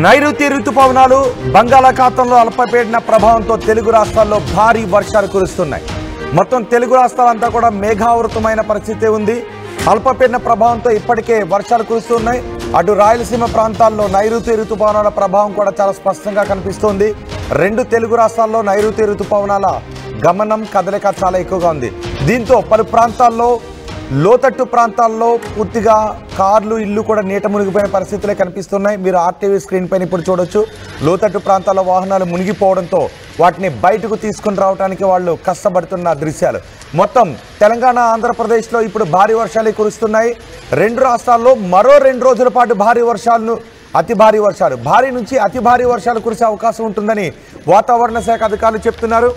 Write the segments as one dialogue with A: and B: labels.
A: నైరుతి ఋతుపవనాలు బంగాళాఖాతంలో అల్పపీడన ప్రభావంతో తెలుగు రాష్ట్రాల్లో భారీ వర్షాలు కురుస్తున్నాయి. మొత్తం తెలుగు రాష్ట్రాలంతా కూడా మేఘావృతమైన పరిస్థితి ఉంది. అల్పపీడన ప్రభావంతో ఇప్పటికే వర్షాలు కురుస్తున్నాయి. అటు రాయలసీమ ప్రాంతాల్లో నైరుతి ఋతుపవనాల ప్రభావం కూడా చాలా స్పష్టంగా కనిపిస్తోంది. రెండు తెలుగు రాష్ట్రాల్లో నైరుతి ఋతుపవనాల గమనం కదలిక చాలా ఎక్కువగా ఉంది. దీంతో పలు ప్రాంతాల్లో లోతట్టు ప్రాంతాల్లో పూర్తిగా కార్లు ఇల్లు కూడా నీట మునిగిపోయిన పరిస్థితులే కనిపిస్తున్నాయి. మీరు ఆర్టీవీ స్క్రీన్ పైన ఇప్పుడు చూడొచ్చు. లోతట్టు ప్రాంతాల్లో వాహనాలు మునిగిపోవడంతో వాటిని బయటకు తీసుకుని రావడానికి వాళ్ళు కష్టపడుతున్న దృశ్యాలు. మొత్తం తెలంగాణ ఆంధ్రప్రదేశ్లో ఇప్పుడు భారీ వర్షాలు కురుస్తున్నాయి. రెండు రాష్ట్రాల్లో మరో 2 రోజుల పాటు భారీ నుంచి అతి భారీ వర్షాలు కురిసే అవకాశం ఉంటుందని వాతావరణ శాఖ అధికారులు చెప్తున్నారు.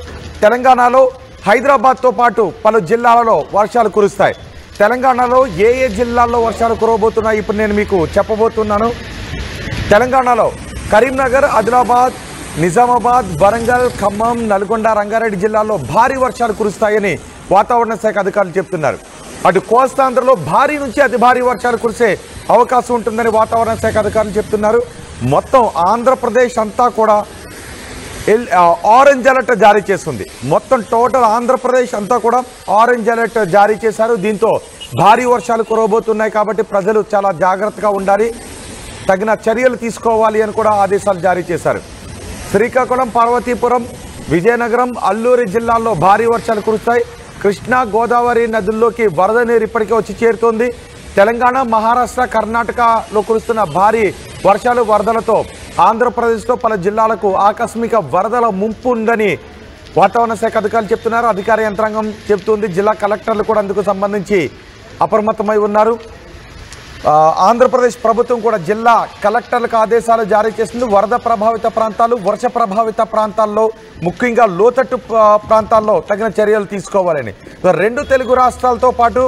A: తెలంగాణలో హైదరాబాద్తో పాటు పలు జిల్లాలలో వర్షాలు కురుస్తాయి. తెలంగాణలో ఏ జిల్లాల్లో వర్షాలు కురవబోతున్నాయి ఇప్పుడు నేను మీకు చెప్పబోతున్నాను. తెలంగాణలో కరీంనగర్, ఆదిలాబాద్, నిజామాబాద్, వరంగల్, ఖమ్మం, నల్గొండ, రంగారెడ్డి జిల్లాల్లో భారీ వర్షాలు కురుస్తాయని వాతావరణ శాఖ అధికారులు చెప్తున్నారు. అటు కోస్తాంధ్రలో భారీ నుంచి అతి భారీ వర్షాలు కురిసే అవకాశం ఉంటుందని వాతావరణ శాఖ అధికారులు చెప్తున్నారు. మొత్తం ఆంధ్రప్రదేశ్ అంతా కూడా ఆరెంజ్ అలర్ట్ జారీ చేస్తుంది. మొత్తం టోటల్ ఆంధ్రప్రదేశ్ అంతా కూడా ఆరెంజ్ అలర్ట్ జారీ చేశారు. దీంతో భారీ వర్షాలు కురవబోతున్నాయి కాబట్టి ప్రజలు చాలా జాగ్రత్తగా ఉండాలి, తగిన చర్యలు తీసుకోవాలి అని కూడా ఆదేశాలు జారీ చేశారు. శ్రీకాకుళం, పార్వతీపురం, విజయనగరం, అల్లూరి జిల్లాల్లో భారీ వర్షాలు కురుస్తాయి. కృష్ణా, గోదావరి నదుల్లోకి వరద నీరు ఇప్పటికే వచ్చి చేరుతోంది. తెలంగాణ, మహారాష్ట్ర, కర్ణాటకలో కురుస్తున్న భారీ వర్షాలు వరదలతో ఆంధ్రప్రదేశ్లో పలు జిల్లాలకు ఆకస్మిక వరదల ముంపు ఉందని వాతావరణ శాఖ అధికారులు చెప్తున్నారు. అధికార యంత్రాంగం చెబుతుంది. జిల్లా కలెక్టర్లు కూడా అందుకు సంబంధించి అప్రమత్తమై ఉన్నారు. ఆంధ్రప్రదేశ్ ప్రభుత్వం కూడా జిల్లా కలెక్టర్లకు ఆదేశాలు జారీ చేసింది. వరద ప్రభావిత ప్రాంతాలు, వర్ష ప్రభావిత ప్రాంతాల్లో, ముఖ్యంగా లోతట్టు ప్రాంతాల్లో తగిన చర్యలు తీసుకోవాలని. రెండు తెలుగు రాష్ట్రాలతో పాటు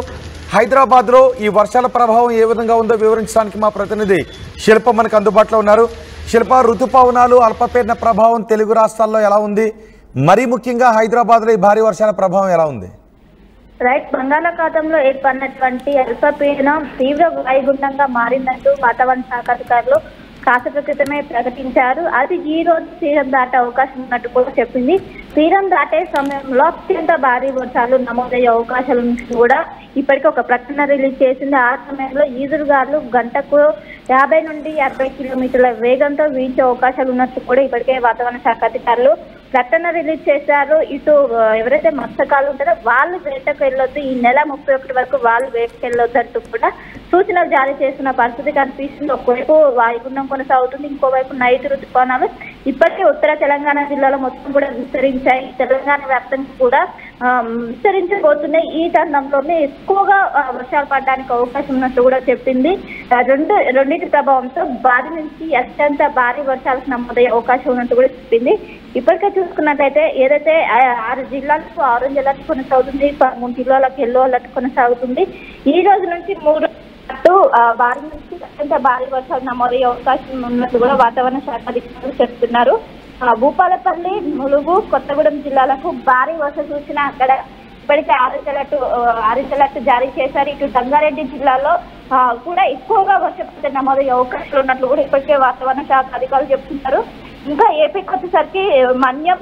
A: హైదరాబాద్లో ఈ వర్షాల ప్రభావం ఏ విధంగా ఉందో వివరించడానికి మా ప్రతినిధి శిల్ప మనకు అందుబాటులో ఉన్నారు. శిల్ప, ఋతుపవనాలు, అల్పపీడన ప్రభావం తెలుగు రాష్ట్రాల్లో ఎలా ఉంది? మరీ ముఖ్యంగా హైదరాబాద్లో ఈ భారీ వర్షాల ప్రభావం ఎలా ఉంది?
B: రైట్, బంగాళాఖాతంలో ఏర్పడినటువంటి అల్పపీడనం తీవ్ర వాయుగుండంగా మారిందంటూ వాతావరణ శాఖ అధికారులు కాసేపు క్రితమే ప్రకటించారు. అది ఈ రోజు తీరం దాటే అవకాశం ఉన్నట్టు కూడా చెప్పింది. తీరం దాటే సమయంలో అత్యంత భారీ వర్షాలు నమోదయ్యే అవకాశాల నుంచి కూడా ఇప్పటికీ ఒక ప్రకటన రిలీజ్ చేసింది. ఆ సమయంలో ఈదురుగాలు గంటకు 50 నుండి 60 కిలోమీటర్ల వేగంతో వీచే అవకాశాలు ఉన్నట్టు కూడా ఇప్పటికే వాతావరణ శాఖ అధికారులు ప్రకటన రిలీజ్ చేశారు. ఇటు ఎవరైతే మత్స్యకారులు ఉంటారో వాళ్ళు వేటకు వెళ్ళొద్దు, ఈ నెల 31 వరకు వాళ్ళు వేటకు వెళ్ళొద్దు అంటూ కూడా సూచనలు జారీ చేస్తున్న పరిస్థితి కనిపిస్తుంది. ఒకవైపు వాయుగుండం కొనసాగుతుంది, ఇంకోవైపు నైరుతి ఋతుపవనాలు ఇప్పటికే ఉత్తర తెలంగాణ జిల్లాలో మొత్తం కూడా విస్తరించాయి. తెలంగాణ వ్యాప్తంగా కూడా విస్తరించబోతున్నాయి. ఈ తరుణంలోనే ఎక్కువగా వర్షాలు పడడానికి అవకాశం ఉన్నట్టు కూడా చెప్పింది. రెండింటి ప్రభావంతో భారీ నుంచి అత్యంత భారీ వర్షాలకు నమోదయ్యే అవకాశం ఉన్నట్టు కూడా చెప్పింది. ఇప్పటికే చూసుకున్నట్లయితే ఏదైతే 6 జిల్లాలకు ఆరెంజ్ అలర్ట్ కొనసాగుతుంది, 13 జిల్లాలకు ఎల్లో అలర్ట్ కొనసాగుతుంది. ఈ రోజు నుంచి 3 భారీ నుంచి అత్యంత భారీ వర్షాలు నమోదయ్యే అవకాశం ఉన్నట్టు కూడా వాతావరణ శాఖ అధికారులు చెప్తున్నారు. భూపాలపల్లి, ములుగు, కొత్తగూడెం జిల్లాలకు భారీ వర్ష సూచన అక్కడ ఇప్పటికే ఆరెంజ్ అలర్ట్ జారీ చేశారు. ఇటు సంగారెడ్డి జిల్లాలో కూడా ఎక్కువగా వర్షపాతం నమోదయ్యే అవకాశాలు ఉన్నట్లు కూడా ఇప్పటికే వాతావరణ శాఖ అధికారులు చెప్తున్నారు. ఇంకా ఏపీకి వచ్చేసరికి మన్యం,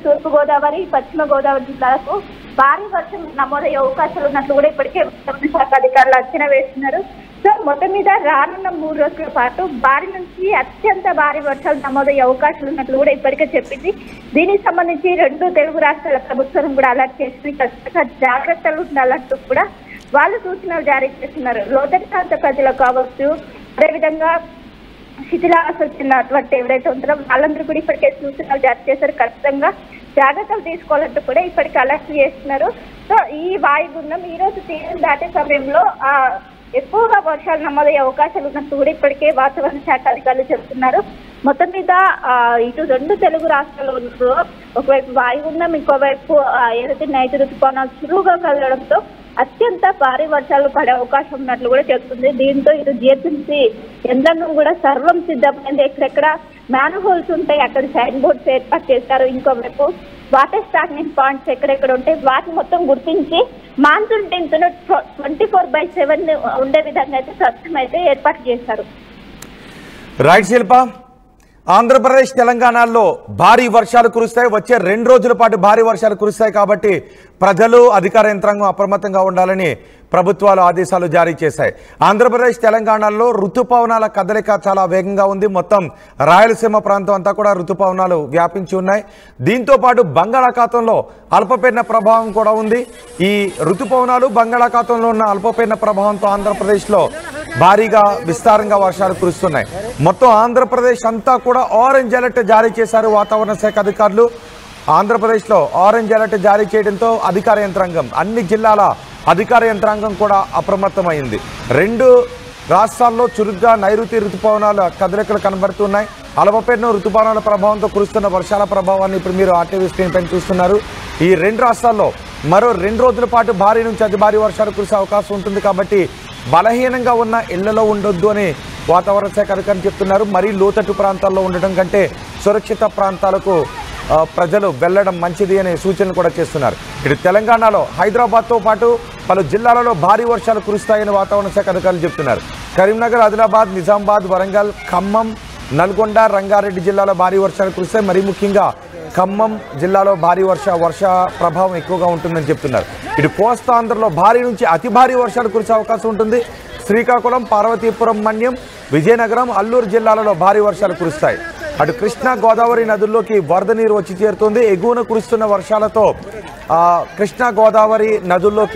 B: తూర్పు గోదావరి, పశ్చిమ గోదావరి జిల్లాలకు భారీ వర్షం నమోదయ్యే అవకాశాలు ఉన్నట్లు కూడా ఇప్పటికే వాతావరణ శాఖ అధికారులు అంచనా వేస్తున్నారు. సో మొత్తం మీద రానున్న 3 రోజుల పాటు భారీ నుంచి అత్యంత భారీ వర్షాలు నమోదయ్యే అవకాశాలు ఉన్నట్లు కూడా ఇప్పటికే చెప్పింది. దీనికి సంబంధించి 2 తెలుగు రాష్ట్రాల ప్రభుత్వం కూడా అలర్ట్ చేసింది. ఖచ్చితంగా జాగ్రత్తలు ఉండాలంటూ కూడా వాళ్ళు సూచనలు జారీ చేస్తున్నారు. లోతట్టు ప్రాంత ప్రజలు కావచ్చు, అదేవిధంగా శిథిలావస్థ చెందినటువంటి ఎవరైతే ఉంటారో వాళ్ళందరూ కూడా ఇప్పటికే సూచనలు జారీ చేశారు. ఖచ్చితంగా జాగ్రత్తలు తీసుకోవాలంటూ కూడా ఇప్పటికే అలర్ట్ చేస్తున్నారు. సో ఈ వాయుగుండం ఈ రోజు తీరం దాటే సమయంలో ఎక్కువగా వర్షాలు నమోదయ్యే అవకాశాలు ఉన్నట్టు కూడా ఇప్పటికే వాతావరణ శాఖ అధికారులు చెప్తున్నారు. మొత్తం మీద ఇటు 2 తెలుగు రాష్ట్రాల్లో ఒకవైపు వాయుగుండం, ఇంకోవైపు ఏదైతే నైరుతి ఋతుపవనాలు చురువుగా కదలడంతో అత్యంత భారీ వర్షాలు పడే అవకాశం ఉన్నట్లు కూడా చెప్తుంది. దీంతో ఇటు జిహెచ్ఎంసీ యంత్రాంగం కూడా సర్వం సిద్ధమైంది. ఎక్కడెక్కడ మ్యాన్ హోల్స్ ఉంటాయి అక్కడ సైన్ బోర్డ్స్ ఏర్పాటు చేస్తారు. ఇంకోవైపు వాటర్ స్టాగ్నెంట్ పాయింట్స్ ఎక్కడెక్కడ ఉంటాయి వాటిని మొత్తం గుర్తించి మాన్సూన్ టెన్త్ 24/7 ఉండే విధంగా అయితే ప్రస్తుతం అయితే ఏర్పాటు చేశారు.
A: రైట్ శిల్ప, ఆంధ్రప్రదేశ్ తెలంగాణలో భారీ వర్షాలు కురుస్తాయి. వచ్చే 2 రోజుల పాటు భారీ వర్షాలు కురుస్తాయి. కాబట్టి ప్రజలు అధికార యంత్రాంగం అప్రమత్తంగా ఉండాలని ప్రభుత్వాలు ఆదేశాలు జారీ చేశాయి. ఆంధ్రప్రదేశ్ తెలంగాణలో ఋతుపవనాల కదలిక చాలా వేగంగా ఉంది. మొత్తం రాయలసీమ ప్రాంతం అంతా కూడా ఋతుపవనాలు వ్యాపించి ఉన్నాయి. దీంతో పాటు బంగాళాఖాతంలో అల్పపీడన ప్రభావం కూడా ఉంది. ఈ ఋతుపవనాలు బంగాళాఖాతంలో ఉన్న అల్పపీడన ప్రభావంతో ఆంధ్రప్రదేశ్లో భారీగా విస్తారంగా వర్షాలు కురుస్తున్నాయి. మొత్తం ఆంధ్రప్రదేశ్ అంతా కూడా ఆరెంజ్ అలర్ట్ జారీ చేశారు వాతావరణ శాఖ అధికారులు. ఆంధ్రప్రదేశ్లో ఆరెంజ్ అలర్ట్ జారీ చేయడంతో అధికార యంత్రాంగం, అన్ని జిల్లాల అధికార యంత్రాంగం కూడా అప్రమత్తమైంది. 2 రాష్ట్రాల్లో చురుగ్గా నైరుతి ఋతుపవనాల కదలికలు కనబడుతున్నాయి. అల్పపీడన ఋతుపవనాల ప్రభావంతో కురుస్తున్న వర్షాల ప్రభావాన్ని ఇప్పుడు మీరు ఆర్టీవీ స్క్రీన్ పైన చూస్తున్నారు. ఈ 2 రాష్ట్రాల్లో మరో 2 రోజుల పాటు భారీ నుంచి అతి భారీ వర్షాలు కురిసే అవకాశం ఉంటుంది. కాబట్టి బలహీనంగా ఉన్న ఇళ్లలో ఉండొద్దు అని వాతావరణ శాఖ అధికారులు చెప్తున్నారు. మరీ లోతట్టు ప్రాంతాల్లో ఉండటం కంటే సురక్షిత ప్రాంతాలకు ప్రజలు వెళ్లడం మంచిది అనే సూచనలు కూడా చేస్తున్నారు. ఇటు తెలంగాణలో హైదరాబాద్తో పాటు పలు జిల్లాలలో భారీ వర్షాలు కురుస్తాయని వాతావరణ శాఖ అధికారులు చెప్తున్నారు. కరీంనగర్, ఆదిలాబాద్, నిజామాబాద్, వరంగల్, ఖమ్మం, నల్గొండ, రంగారెడ్డి జిల్లాలో భారీ వర్షాలు కురుస్తాయి. మరీ ముఖ్యంగా ఖమ్మం జిల్లాలో భారీ వర్ష ప్రభావం ఎక్కువగా ఉంటుందని చెప్తున్నారు. ఇటు కోస్తాంధ్రలో భారీ నుంచి అతి భారీ వర్షాలు కురిసే అవకాశం ఉంటుంది. శ్రీకాకుళం, పార్వతీపురం, మన్యం, విజయనగరం, అల్లూరు జిల్లాలలో భారీ వర్షాలు కురుస్తాయి. అటు కృష్ణా, గోదావరి నదుల్లోకి వరద నీరు వచ్చి చేరుతుంది. ఎగువన కురుస్తున్న వర్షాలతో కృష్ణా, గోదావరి నదుల్లోకి